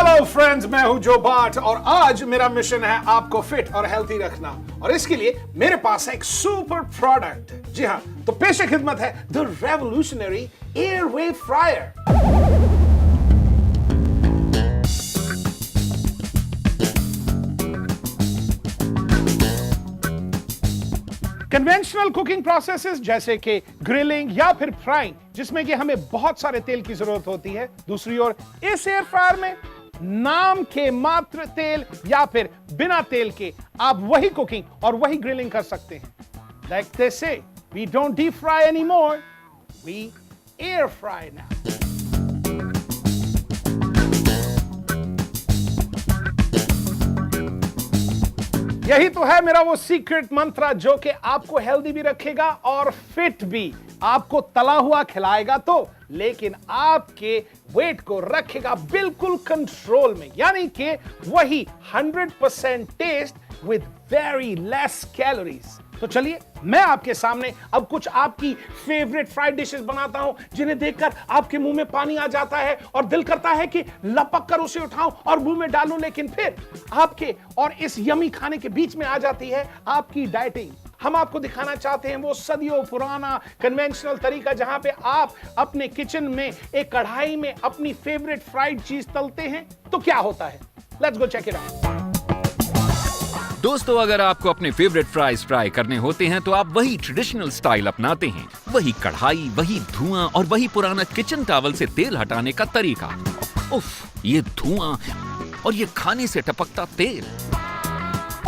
Hello friends, मैं हूं जो बाट और आज मेरा मिशन है आपको फिट और हेल्थी रखना। और इसके लिए मेरे पास है एक सुपर प्रोडक्ट। जी हां, तो पेश खिदमत है the revolutionary airwave fryer. Conventional cooking processes जैसे कि ग्रिलिंग या फिर फ्राइंग, जिसमें कि हमें बहुत सारे तेल की जरूरत होती है। दूसरी ओर इस एयर फ्रायर में नाम के मात्र तेल या फिर बिना तेल के आप वही कुकिंग और वही ग्रिलिंग कर सकते हैं। Like they say, we don't deep fry anymore, we air fry now. यही तो है मेरा वो सीक्रेट मंत्र जो कि आपको हेल्दी भी रखेगा और फिट भी। आपको तला हुआ खिलाएगा तो, लेकिन आपके वेट को रखेगा बिल्कुल कंट्रोल में, यानी कि वही 100% taste with very less calories. तो चलिए मैं आपके सामने अब कुछ आपकी फेवरेट फ्राइड डिशेस बनाता हूं, जिन्हें देखकर आपके मुंह में पानी आ जाता है और दिल करता है कि लपक कर उसे उठाऊं और मुंह में डालूं। लेकिन फिर आपके और इस यमी खाने के बीच में आ जाती है आपकी डाइटिंग। हम आपको दिखाना चाहते हैं वो सदियों पुराना कन्वेंशनल तरीका, जहां पे आप अपने किचन में एक कढ़ाई में अपनी फेवरेट फ्राइड चीज तलते हैं। तो क्या होता है, let's go check it out. दोस्तों, अगर आपको अपने फेवरेट फ्राइज फ्राई करने होते हैं तो आप वही ट्रेडिशनल स्टाइल अपनाते हैं। वही कढ़ाई, वही धुआं और वही पुराना किचन टॉवल से तेल हटाने का तरीका। उफ, ये धुआं और ये खाने से टपकता तेल।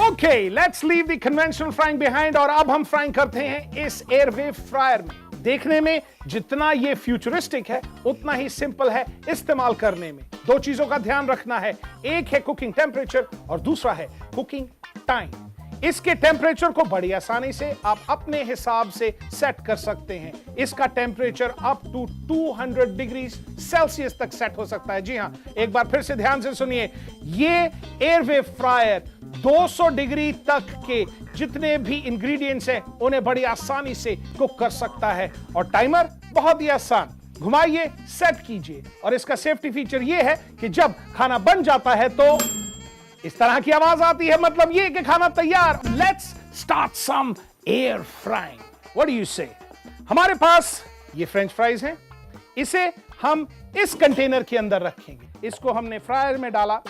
Okay, let's leave the conventional frying behind और अब हम फ्राइंग करते हैं इस एयरवेव फ्रायर में। देखने में जितना ये फ्यूचरिस्टिक है उतना ही सिंपल है इस्तेमाल करने में। दो चीजों का ध्यान रखना है, एक है कुकिंग टेम्परेचर और दूसरा है कुकिंग टाइम। इसके टेम्परेचर को बड़ी आसानी से आप अपने हिसाब से सेट कर सकते हैं। इसका temperature up to 200 degree Celsius तक सेट हो सकता है। जी हां, एक बार फिर से ध्यान से सुनिए, ये एयरवेव फ्रायर 200 डिग्री तक के जितने भी इंग्रेडिएंट्स हैं उन्हें बड़ी आसानी से कुक कर सकता है। और टाइमर बहुत ही आसान, घुमाइए, सेट कीजिए। और इसका सेफ्टी फीचर यह है कि जब खाना बन जाता है तो इस तरह की आवाज आती है, मतलब ये कि खाना तैयार। Let's start some air frying, what do you say. हमारे पास ये फ्रेंच फ्राइज हैं, इसे हम इस कंटेनर के अंदर रखेंगे। इसको हमने फ्रायर में डाला,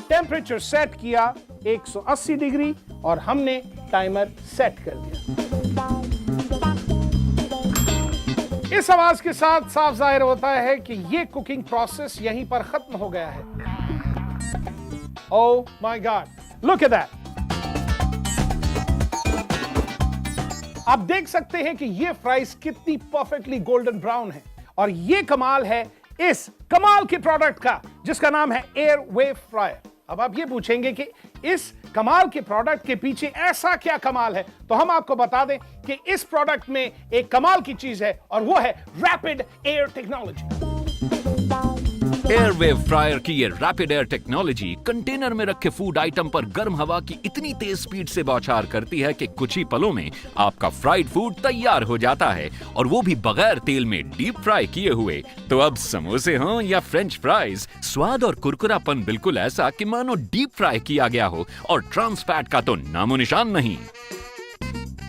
टेम्परेचर सेट किया 180 डिग्री और हमने टाइमर सेट कर दिया। इस आवाज के साथ साफ जाहिर होता है कि यह कुकिंग प्रोसेस यहीं पर खत्म हो गया है। Oh my God, look at that. आप देख सकते हैं कि ये फ्राइज कितनी परफेक्टली गोल्डन ब्राउन है। और ये कमाल है इस कमाल के प्रोडक्ट का, जिसका नाम है एयरवेव फ्रायर। अब आप ये पूछेंगे कि इस कमाल के प्रोडक्ट के पीछे ऐसा क्या कमाल है, तो हम आपको बता दें कि इस प्रोडक्ट में एक कमाल की चीज है और वो है rapid air technology. Airwave fryer की ये रैपिड एयर टेक्नोलॉजी कंटेनर में रखे फूड आइटम पर गर्म हवा की इतनी तेज स्पीड से बौछार करती है कि कुछ ही पलों में आपका फ्राइड फूड तैयार हो जाता है, और वो भी बगैर तेल में डीप फ्राई किए हुए। तो अब समोसे हों या फ्रेंच फ्राइज, स्वाद और कुरकुरापन बिल्कुल ऐसा कि मानो डीप फ्राई किया गया हो, और ट्रांस फैट का तो नामो निशान नहीं।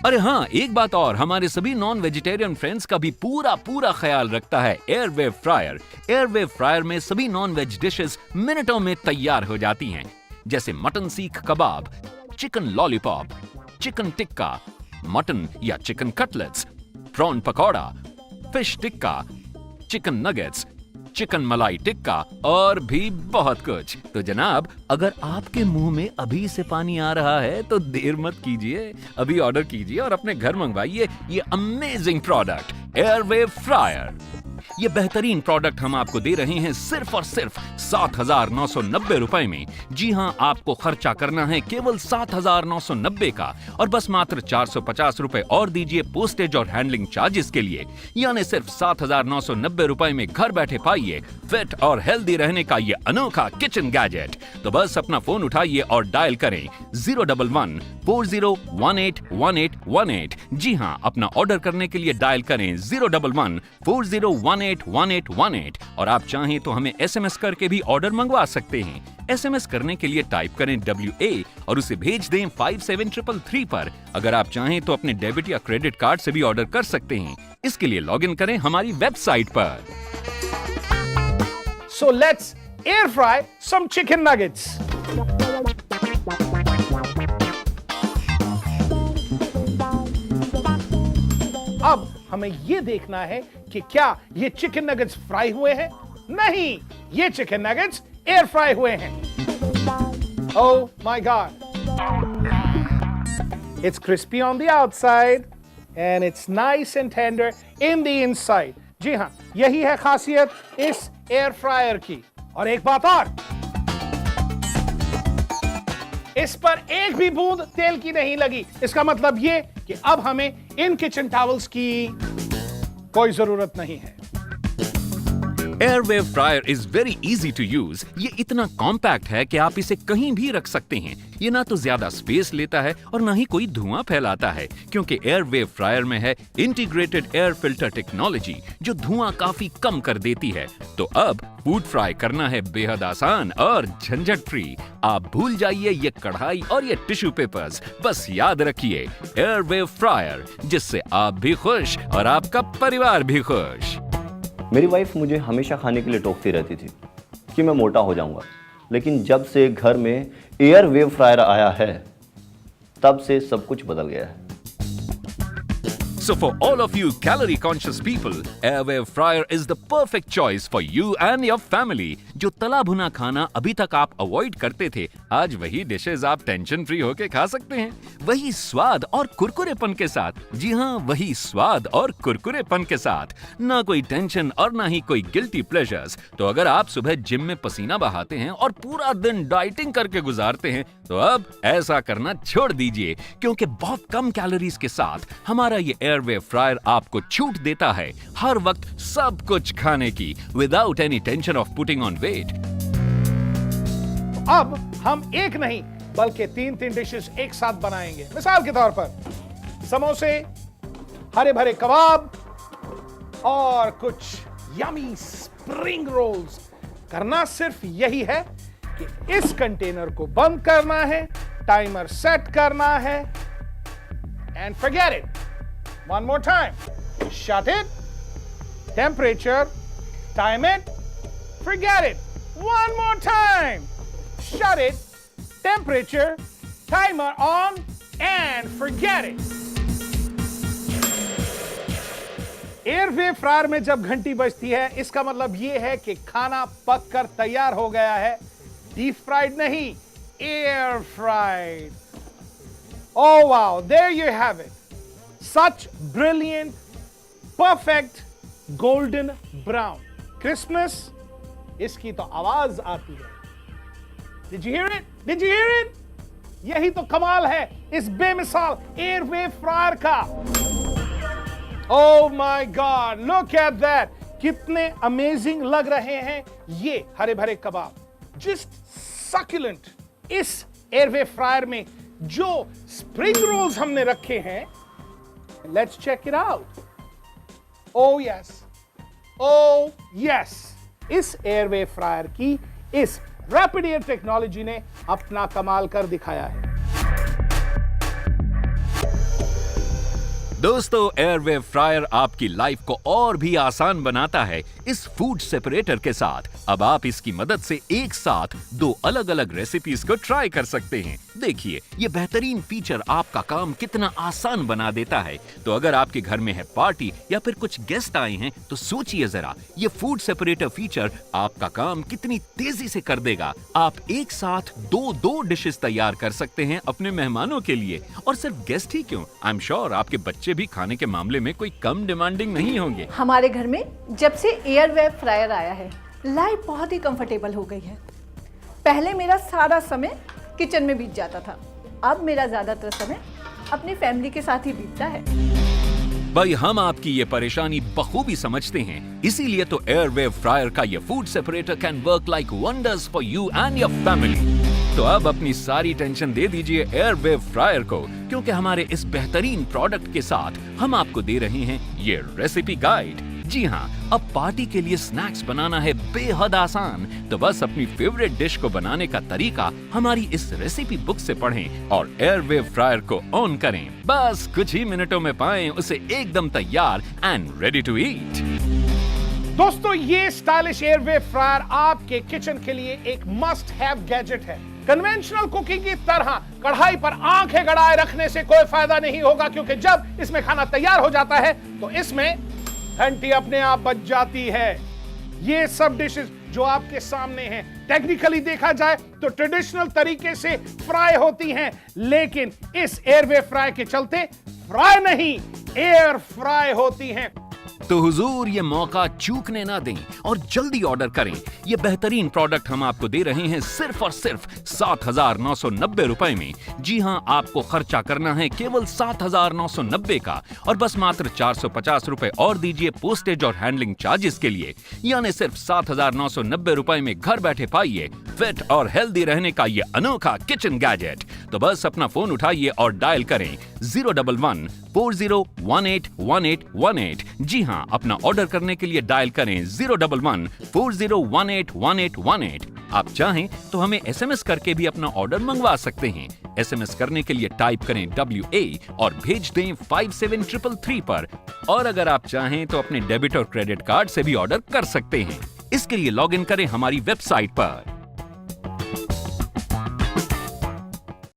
अरे हाँ, एक बात और, हमारे सभी नॉन वेजिटेरियन फ्रेंड्स का भी पूरा ख्याल रखता है एयरवेव फ्रायर। एयरवेव फ्रायर में सभी नॉन वेज डिशेस मिनटों में तैयार हो जाती हैं, जैसे mutton seekh kebab, chicken lollipop, chicken tikka, mutton या chicken cutlets, prawn pakora, fish tikka, chicken nuggets, chicken malai tikka और भी बहुत कुछ। तो जनाब, अगर आपके मुंह में अभी से पानी आ रहा है तो देर मत कीजिए, अभी ऑर्डर कीजिए और अपने घर मंगवाइए ये अमेजिंग प्रोडक्ट एयरवेव फ्रायर। ये बेहतरीन प्रोडक्ट हम आपको दे रहे हैं सिर्फ और सिर्फ 7,990 रुपए में। जी हां, आपको खर्चा करना है केवल 7,990 का, और बस मात्र 450 रुपए और दीजिए पोस्टेज और हैंडलिंग चार्जेस के लिए। यानी सिर्फ 7,990 रुपए में घर बैठे पाइए फिट और हेल्दी रहने का ये अनोखा किचन गैजेट। तो बस अपना फोन उठाइए और डायल करें 011-4018-1818। जी हां, अपना ऑर्डर करने के लिए डायल करें 011-4018 181818 और आप चाहें तो हमें SMS करके भी ऑर्डर मंगवा सकते हैं। SMS करने के लिए टाइप करें WA और उसे भेज दें 57333 पर। अगर आप चाहें तो अपने डेबिट या क्रेडिट कार्ड से भी ऑर्डर कर सकते हैं। इसके लिए लॉगिन करें हमारी वेबसाइट पर। So let's air fry some chicken nuggets. अब हमें यह देखना है कि क्या ये चिकन नगेट्स फ्राई हुए हैं? नहीं, ये चिकन नगेट्स एयर फ्राई हुए हैं। Oh my God! It's crispy on the outside and it's nice and tender in the inside. जी हाँ, यही है खासियत इस एयर फ्रायर की। और एक बात और, इस पर एक भी बूंद तेल की नहीं लगी। इसका मतलब ये कि अब हमें इन किचन टॉवल्स की कोई जरूरत नहीं है। Airwave fryer is very easy to use. ये इतना कॉम्पैक्ट है कि आप इसे कहीं भी रख सकते हैं। ये ना तो ज्यादा स्पेस लेता है और ना ही कोई धुआं फैलाता है, क्योंकि एयरवेव फ्रायर में है इंटीग्रेटेड एयर फिल्टर टेक्नोलॉजी जो धुआं काफी कम कर देती है। तो अब फूड फ्राई करना है बेहद आसान और झंझट फ्री। आप भूल जाइए ये कढ़ाई और ये टिश्यू पेपर्स। बस याद रखिए एयरवेव फ्रायर, जिससे आप भी खुश और आपका परिवार भी खुश। मेरी वाइफ मुझे हमेशा खाने के लिए टोकती रहती थी कि मैं मोटा हो जाऊंगा, लेकिन जब से घर में एयर वेव फ्रायर आया है तब से सब कुछ बदल गया है। So for all of you calorie conscious people, Airwave Fryer is the perfect choice for you and your family. जो तला भुना खाना अभी तक आप अवॉइड करते थे, आज वही डिशेस आप टेंशन फ्री होके खा सकते हैं। वही स्वाद और कुरकुरेपन के साथ। जी हाँ, वही स्वाद और कुरकुरेपन के साथ। ना कोई टेंशन और ना ही कोई गिल्टी प्लेजर्स। तो अगर आप सुबह जिम में पसीना बहाते हैं और पूरा दिन डाइटिंग करके गुजारते हैं, तो अब ऐसा करना छोड़ दीजिए, क्योंकि बहुत कम कैलोरीज के साथ हमारा ये एयरवेव फ्रायर आपको छूट देता है हर वक्त सब कुछ खाने की, without any tension of putting on weight. अब हम एक नहीं बल्कि 3 डिशेस एक साथ बनाएंगे। मिसाल के तौर पर समोसे, हरे भरे कबाब और कुछ यमी स्प्रिंग रोल्स। करना सिर्फ यही है कि इस कंटेनर को बंद करना है, टाइमर सेट करना है, and forget it. One more time, shut it, temperature, time it, forget it. One more time, shut it, temperature, timer on, and forget it. Airwave fryer में जब घंटी बजती है, इसका मतलब यह है कि खाना पक कर तैयार हो गया है। डीप फ्राइड नहीं, air fried. Oh wow, there you have it. Such brilliant, perfect, golden brown. Crispness, इसकी तो आवाज आती है। Did you hear it? Did you hear it? यही तो कमाल है इस बेमिसाल एयरवेव फ्रायर का। Oh my God, look at that! कितने अमेजिंग लग रहे हैं ये हरे भरे कबाब। Just succulent। इस एयरवेव फ्रायर में जो स्प्रिंग रोल्स हमने रखे हैं, let's check it out. Oh yes, oh yes! इस एयरवेव फ्रायर की इस रैपिड एयर टेक्नोलॉजी ने अपना कमाल कर दिखाया है। दोस्तों, एयरवेव फ्रायर आपकी लाइफ को और भी आसान बनाता है इस फूड सेपरेटर के साथ। अब आप इसकी मदद से एक साथ 2 अलग-अलग रेसिपीज को ट्राई कर सकते हैं। देखिए, ये बेहतरीन फीचर आपका काम कितना आसान बना देता है। तो अगर आपके घर में है पार्टी या फिर कुछ गेस्ट आए हैं, तो सोचिए जरा, ये फूड सेपरेटर फीचर आपका काम कितनी तेजी से कर देगा। आप एक साथ 2 डिशेस तैयार कर सकते हैं अपने मेहमानों के लिए। और सिर्फ गेस्ट ही क्यों, आई एम श्योर आपके बच्चे भी खाने के मामले में कोई कम डिमांडिंग नहीं होंगे। हमारे घर में जब से एयरवेव फ्रायर आया है, लाइफ बहुत ही कंफर्टेबल हो गई है। पहले मेरा सारा समय किचन में बीत जाता था, अब मेरा ज्यादातर समय अपनी फैमिली के साथ ही बीतता है। भाई, हम आपकी ये परेशानी बखूबी समझते हैं, इसीलिए तो एयरवेव फ्रायर का ये food separator can work like wonders for you and your family. तो अब अपनी सारी टेंशन दे दीजिए एयरवेव फ्रायर को, क्योंकि हमारे इस बेहतरीन प्रोडक्ट के साथ हम आपको दे रहे हैं ये रेसिपी गाइड। जी हाँ, अब पार्टी के लिए स्नैक्स बनाना है बेहद आसान। तो बस अपनी फेवरेट डिश को बनाने का तरीका हमारी इस रेसिपी बुक से पढ़ें और एयरवेव फ्रायर को ऑन करें। बस कुछ ही मिनटों में पाएं उसे एकदम तैयार एंड रेडी टू ईट। दोस्तों, ये स्टाइलिश एयरवेव फ्रायर आपके किचन के लिए एक मस्ट हैव गैजेट है। कन्वेंशनल कुकिंग की तरह कढ़ाई पर आंखें गड़ाए रखने से कोई फायदा नहीं होगा, क्योंकि जब इसमें खाना तैयार हो जाता है तो इसमें घंटी अपने आप बज जाती है। ये सब डिशेस जो आपके सामने हैं, टेक्निकली देखा जाए तो ट्रेडिशनल तरीके से फ्राई होती हैं, लेकिन इस एयरवेव फ्राई के चलते फ्राई नहीं, एयर फ्राई होती हैं। तो हुजूर, ये मौका चूकने ना दें और जल्दी ऑर्डर करें। ये बेहतरीन प्रोडक्ट हम आपको दे रहे हैं सिर्फ और सिर्फ 7,990 रुपए में। जी हां, आपको खर्चा करना है केवल 7,990 का, और बस मात्र 450 रुपए और दीजिए पोस्टेज और हैंडलिंग चार्जेस के लिए। यानी सिर्फ 7,990 रुपए में घर बैठे पाइए फिट और हेल्दी रहने का ये अनोखा किचन गैजेट। तो बस अपना फोन उठाइए और डायल करें 011-4018-1818। जी हाँ, अपना ऑर्डर करने के लिए डायल करें 011-4018-1818। आप चाहें तो हमें SMS करके भी अपना ऑर्डर मंगवा सकते हैं। SMS करने के लिए टाइप करें WA और भेज दें 57333 पर। और अगर आप चाहें तो अपने डेबिट और क्रेडिट कार्ड से भी ऑर्डर कर सकते हैं। इसके लिए लॉग इन करें हमारी वेबसाइट पर